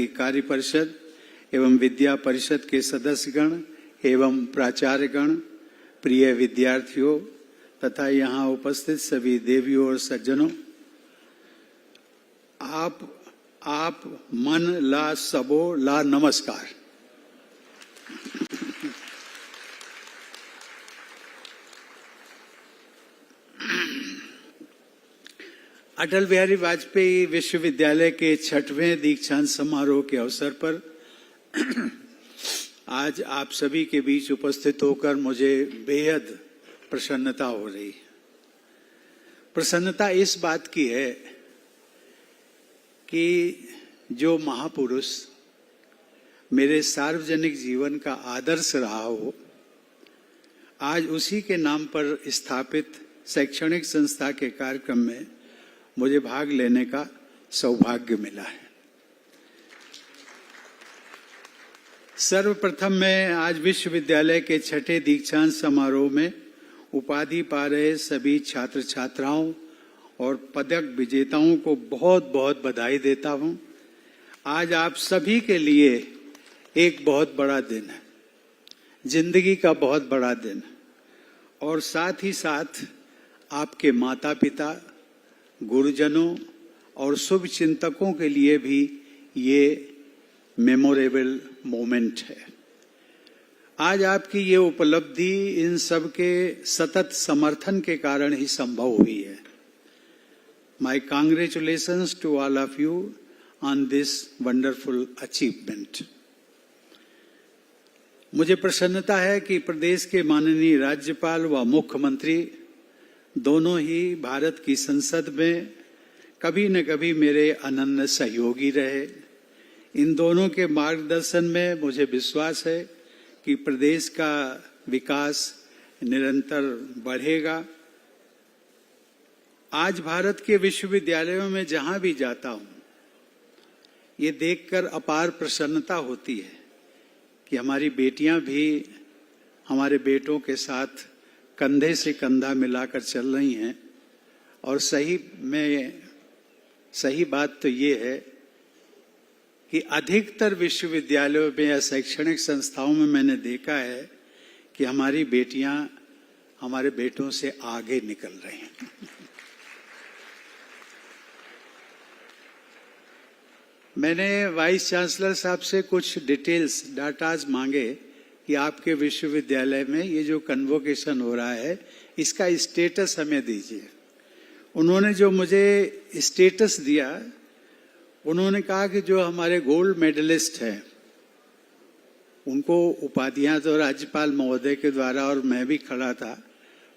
की कार्य परिषद एवं विद्या परिषद के सदस्यगण एवं प्राचार्यगण, प्रिय विद्यार्थियों तथा यहाँ उपस्थित सभी देवियों और सज्जनों, आप मन ला सबो ला नमस्कार। अटल बिहारी वाजपेयी विश्वविद्यालय के 6वें दीक्षांत समारोह के अवसर पर आज आप सभी के बीच उपस्थित होकर मुझे बेहद प्रसन्नता हो रही है। प्रसन्नता इस बात की है कि जो महापुरुष मेरे सार्वजनिक जीवन का आदर्श रहा हो, आज उसी के नाम पर स्थापित शैक्षणिक संस्था के कार्यक्रम में मुझे भाग लेने का सौभाग्य मिला है। सर्वप्रथम मैं आज विश्वविद्यालय के 6ठे दीक्षांत समारोह में उपाधि पा रहे सभी छात्र छात्राओं और पदक विजेताओं को बहुत बहुत बधाई देता हूं। आज आप सभी के लिए एक बहुत बड़ा दिन है, जिंदगी का बहुत बड़ा दिन, और साथ ही साथ आपके माता पिता, गुरुजनों और शुभ चिंतकों के लिए भी ये मेमोरेबल मोमेंट है। आज आपकी ये उपलब्धि इन सब के सतत समर्थन के कारण ही संभव हुई है। My congratulations to all of you on this wonderful achievement. मुझे प्रसन्नता है कि प्रदेश के माननीय राज्यपाल व मुख्यमंत्री दोनों ही भारत की संसद में कभी न कभी मेरे अनन्य सहयोगी रहे। इन दोनों के मार्गदर्शन में मुझे विश्वास है कि प्रदेश का विकास निरंतर बढ़ेगा। आज भारत के विश्वविद्यालयों में जहां भी जाता हूं, ये देखकर अपार प्रसन्नता होती है कि हमारी बेटियां भी हमारे बेटों के साथ कंधे से कंधा मिलाकर चल रही हैं। और सही बात तो ये है कि अधिकतर विश्वविद्यालयों में या शैक्षणिक संस्थाओं में मैंने देखा है कि हमारी बेटियां हमारे बेटों से आगे निकल रही हैं। मैंने वाइस चांसलर साहब से कुछ डिटेल्स, डाटाज मांगे कि आपके विश्वविद्यालय में ये जो कन्वोकेशन हो रहा है इसका स्टेटस हमें दीजिए। उन्होंने जो मुझे स्टेटस दिया, उन्होंने कहा कि जो हमारे गोल्ड मेडलिस्ट हैं उनको उपाधियां तो राज्यपाल महोदय के द्वारा, और मैं भी खड़ा था,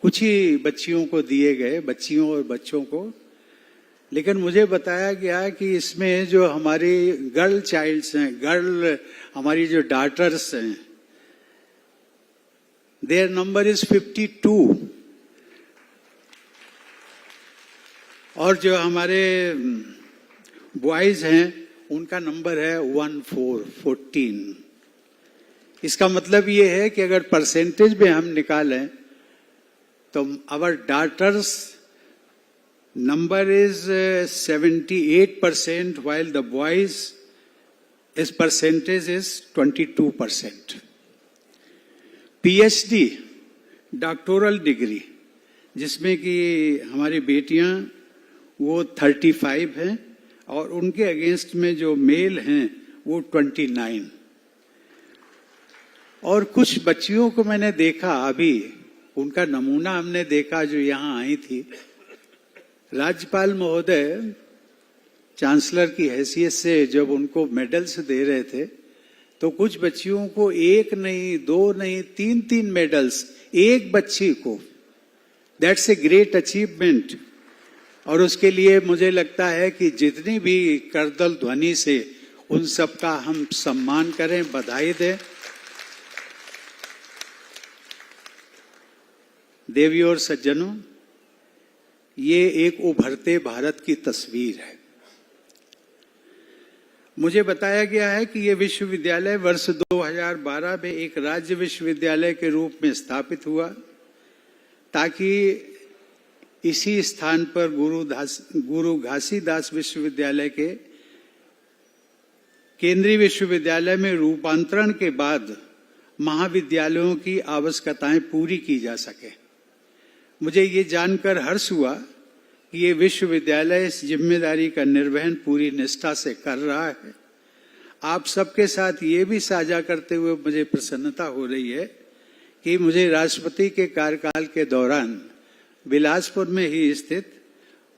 कुछ ही बच्चियों को दिए गए, बच्चियों और बच्चों को। लेकिन मुझे बताया गया कि इसमें जो हमारी गर्ल चाइल्ड्स हैं, हमारी जो डॉटर्स हैं, देयर नंबर इज 52, और जो हमारे बॉयज हैं उनका नंबर है 14। इसका मतलब ये है कि अगर परसेंटेज में हम निकालें तो our daughters number is 78% while the boys is percentage is 22%. PhD doctoral degree जिसमें कि हमारी बेटियां वो 35 हैं और उनके अगेंस्ट में जो मेल हैं वो 29। और कुछ बच्चियों को मैंने देखा, अभी उनका नमूना हमने देखा जो यहाँ आई थी। राज्यपाल महोदय चांसलर की हैसियत से जब उनको मेडल्स दे रहे थे तो कुछ बच्चियों को 1 नहीं, 2 नहीं, 3 मेडल्स एक बच्ची को। That's a great achievement. और उसके लिए मुझे लगता है कि जितनी भी करतल ध्वनि से उन सब का हम सम्मान करें, बधाई दें। देवियों और सज्जनों, ये एक उभरते भारत की तस्वीर है। मुझे बताया गया है कि ये विश्वविद्यालय वर्ष 2012 में एक राज्य विश्वविद्यालय के रूप में स्थापित हुआ ताकि इसी स्थान पर गुरु घासीदास विश्वविद्यालय के केंद्रीय विश्वविद्यालय में रूपांतरण के बाद महाविद्यालयों की आवश्यकताएं पूरी की जा सके। मुझे ये जानकर हर्ष हुआ कि ये विश्वविद्यालय इस जिम्मेदारी का निर्वहन पूरी निष्ठा से कर रहा है। आप सबके साथ ये भी साझा करते हुए मुझे प्रसन्नता हो रही है कि मुझे राष्ट्रपति के कार्यकाल के दौरान बिलासपुर में ही स्थित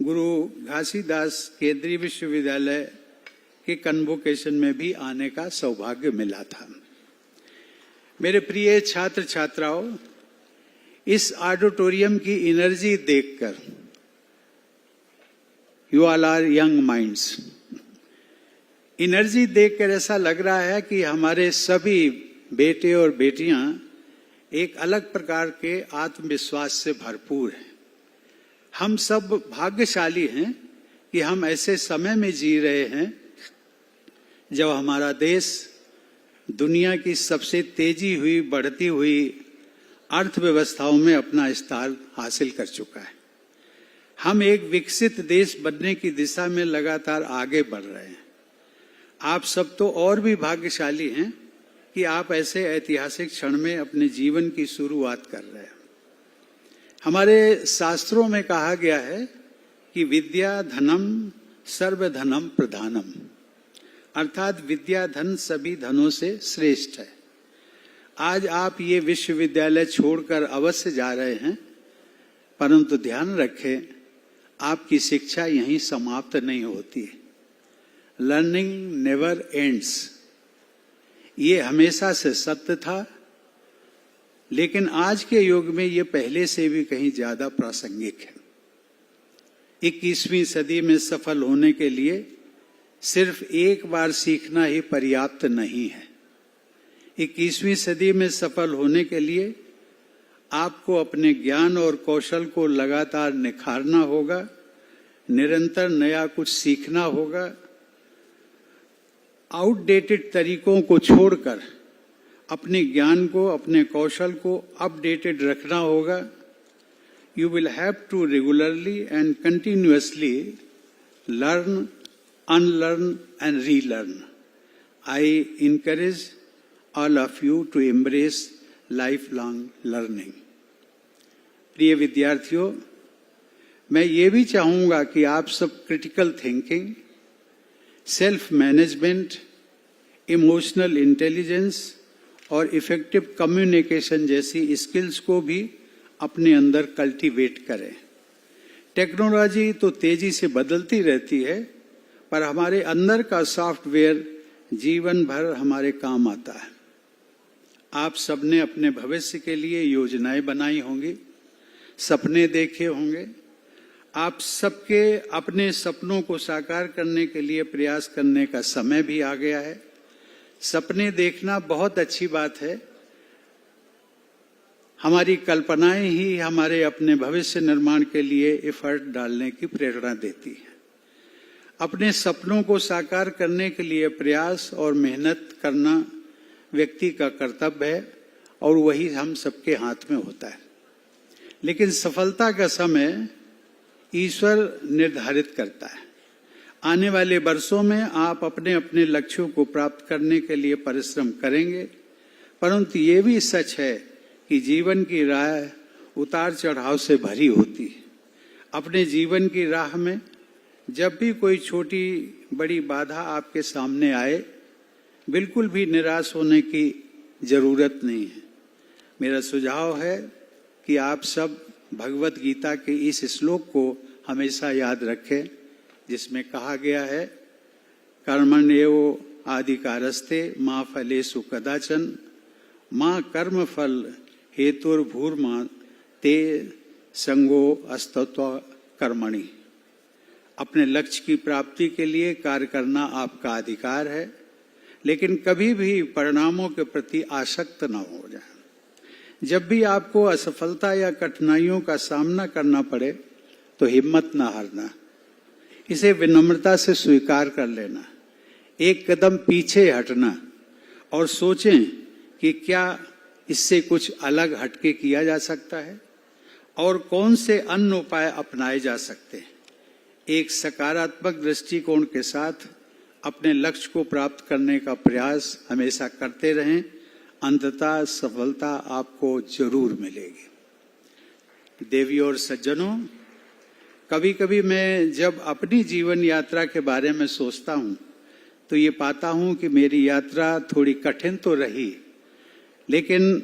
गुरु घासीदास केंद्रीय विश्वविद्यालय के कन्वोकेशन में भी आने का सौभाग्य मिला था। मेरे प्रिय छात्र छात्राओं, इस ऑडिटोरियम की एनर्जी देखकर, you all are young minds, energy देखकर ऐसा लग रहा है कि हमारे सभी बेटे और बेटियां एक अलग प्रकार के आत्मविश्वास से भरपूर हैं। हम सब भाग्यशाली हैं कि हम ऐसे समय में जी रहे हैं जब हमारा देश दुनिया की सबसे तेजी हुई बढ़ती हुई अर्थव्यवस्थाओं में अपना स्थान हासिल कर चुका है। हम एक विकसित देश बनने की दिशा में लगातार आगे बढ़ रहे हैं। आप सब तो और भी भाग्यशाली हैं कि आप ऐसे ऐतिहासिक क्षण में अपने जीवन की शुरुआत कर रहे हैं। हमारे शास्त्रों में कहा गया है कि विद्या धनम सर्वधनम प्रधानम, अर्थात विद्या धन सभी धनों से श्रेष्ठ है। आज आप ये विश्वविद्यालय छोड़कर अवश्य जा रहे हैं, परंतु ध्यान रखें, आपकी शिक्षा यहीं समाप्त नहीं होती है। लर्निंग नेवर एंड्स, ये हमेशा से सत्य था, लेकिन आज के युग में ये पहले से भी कहीं ज्यादा प्रासंगिक है। 21वीं सदी में सफल होने के लिए सिर्फ एक बार सीखना ही पर्याप्त नहीं है। 21वीं सदी में सफल होने के लिए आपको अपने ज्ञान और कौशल को लगातार निखारना होगा, निरंतर नया कुछ सीखना होगा, आउटडेटेड तरीकों को छोड़कर अपने ज्ञान को, अपने कौशल को अपडेटेड रखना होगा। You will have to regularly and continuously learn, unlearn and relearn. I encourage all of you to embrace lifelong learning. प्रिय विद्यार्थियों, मैं ये भी चाहूंगा कि आप सब critical thinking, self management, emotional intelligence और इफेक्टिव कम्युनिकेशन जैसी स्किल्स को भी अपने अंदर कल्टीवेट करें। टेक्नोलॉजी तो तेजी से बदलती रहती है, पर हमारे अंदर का सॉफ्टवेयर जीवन भर हमारे काम आता है। आप सबने अपने भविष्य के लिए योजनाएं बनाई होंगी, सपने देखे होंगे। आप सबके अपने सपनों को साकार करने के लिए प्रयास करने का समय भी आ गया है। सपने देखना बहुत अच्छी बात है। हमारी कल्पनाएं ही हमारे अपने भविष्य निर्माण के लिए एफर्ट डालने की प्रेरणा देती है। अपने सपनों को साकार करने के लिए प्रयास और मेहनत करना व्यक्ति का कर्तव्य है और वही हम सबके हाथ में होता है। लेकिन सफलता का समय ईश्वर निर्धारित करता है। आने वाले वर्षों में आप अपने अपने लक्ष्यों को प्राप्त करने के लिए परिश्रम करेंगे, परंतु ये भी सच है कि जीवन की राह उतार चढ़ाव से भरी होती है। अपने जीवन की राह में जब भी कोई छोटी बड़ी बाधा आपके सामने आए, बिल्कुल भी निराश होने की जरूरत नहीं है। मेरा सुझाव है कि आप सब भगवत गीता के इस श्लोक को हमेशा याद रखें, जिसमें कहा गया है, कर्मण्येव आदिकारस्ते माँ फलेषु कदाचन माँ कर्म फल हेतुर्भूर्मा ते संगो अस्तत्व कर्मणि। अपने लक्ष्य की प्राप्ति के लिए कार्य करना आपका अधिकार है, लेकिन कभी भी परिणामों के प्रति आसक्त न हो जाए। जब भी आपको असफलता या कठिनाइयों का सामना करना पड़े तो हिम्मत न हारना, इसे विनम्रता से स्वीकार कर लेना, एक कदम पीछे हटना और सोचें कि क्या इससे कुछ अलग हटके किया जा सकता है और कौन से अन्य उपाय अपनाए जा सकते हैं। एक सकारात्मक दृष्टिकोण के साथ अपने लक्ष्य को प्राप्त करने का प्रयास हमेशा करते रहें, अंततः सफलता आपको जरूर मिलेगी। देवी और सज्जनों, कभी कभी मैं जब अपनी जीवन यात्रा के बारे में सोचता हूं तो ये पाता हूं कि मेरी यात्रा थोड़ी कठिन तो रही, लेकिन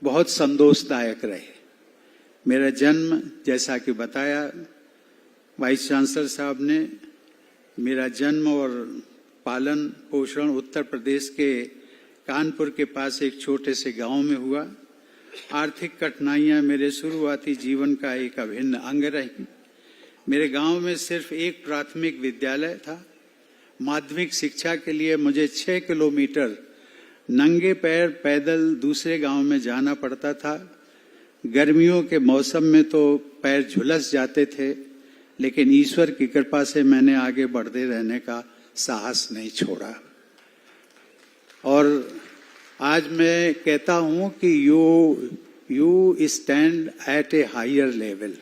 बहुत संतोषदायक रही। मेरा जन्म, जैसा कि बताया वाइस चांसलर साहब ने, मेरा जन्म और पालन पोषण उत्तर प्रदेश के कानपुर के पास एक छोटे से गांव में हुआ। आर्थिक कठिनाइयां मेरे शुरुआती जीवन का एक अभिन्न अंग रही। मेरे गांव में सिर्फ एक प्राथमिक विद्यालय था। माध्यमिक शिक्षा के लिए मुझे 6 किलोमीटर नंगे पैर पैदल दूसरे गांव में जाना पड़ता था। गर्मियों के मौसम में तो पैर झुलस जाते थे, लेकिन ईश्वर की कृपा से मैंने आगे बढ़ते रहने का साहस नहीं छोड़ा। और आज मैं कहता हूं कि you stand at a higher level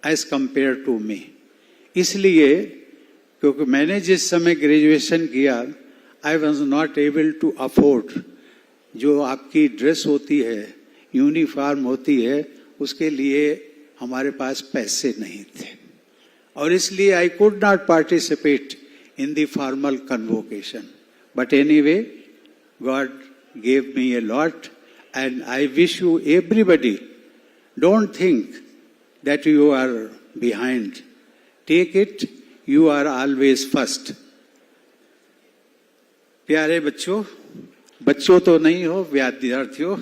as compare to me. इसलिए क्योंकि मैंने जिस समय ग्रेजुएशन किया, I was not able to afford, जो आपकी ड्रेस होती है, यूनिफॉर्म होती है, उसके लिए हमारे पास पैसे नहीं थे, और इसलिए I could not participate in the formal convocation. But anyway, God gave me a lot, and I wish you everybody, don't think that you are behind. Take it, you are always first. प्यारे बच्चों तो नहीं हो, विद्यार्थियों,